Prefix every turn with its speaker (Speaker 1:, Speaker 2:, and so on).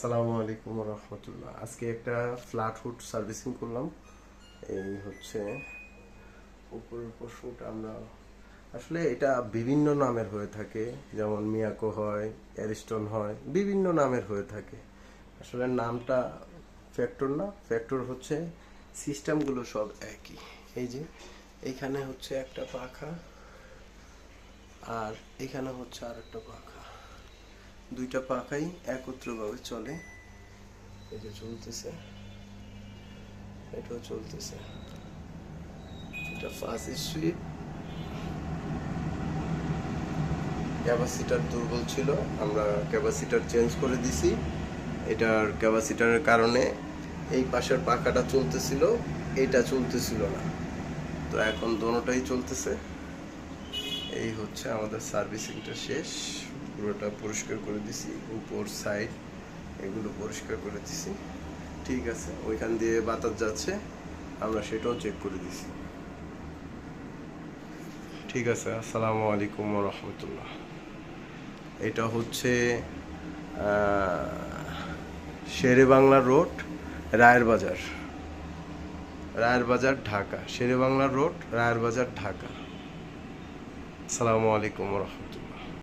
Speaker 1: আসসালামু আলাইকুম রহমতুল্লাহ। আজকে একটা ফ্ল্যাট হুড সার্ভিসিং করলাম। এই হচ্ছে উপরের পোর্শনটা। আমরা আসলে এটা বিভিন্ন নামের হয়ে থাকে, যেমন মিয়াকো হয়, অ্যারিস্টন হয়, বিভিন্ন নামের হয়ে থাকে। আসলে নামটা ফ্যাক্টর না, ফ্যাক্টর হচ্ছে সিস্টেমগুলো সব একই। এই যে এইখানে হচ্ছে একটা পাখা, আর এখানে হচ্ছে আর একটা পাখা, দুইটা পাখাই একত্রভাবে চলে। এই যে চলতেছে, এটাও চলতেছে। এটা ফার্স্ট সুইট, ক্যাপাসিটার দুর্বল ছিল, আমরা ক্যাপাসিটার চেঞ্জ করে দিছি। এটার ক্যাপাসিটারের কারণে এই পাশের পাখাটা চলতেছিল, এটা চলতেছিল না। তো এখন দোনোটাই চলতেছে। এই হচ্ছে আমাদের সার্ভিসিংটা শেষ, পুরোটা পরিষ্কার করে দিছি, উপর সাইড এগুলো পরিষ্কার করে দিছি। ঠিক আছে, ওইখান দিয়ে বাতাস যাচ্ছে, আমরা সেটাও চেক করে দিছি। ঠিক আছে, আসসালামু আলাইকুম রহমতুল্লাহ। এটা হচ্ছে শেরে বাংলা রোড, রায়ের বাজার, রায়ের বাজার ঢাকা। শেরে বাংলা রোড, রায়ের বাজার ঢাকা। আসসালামু আলাইকুম রহমতুল্লাহ।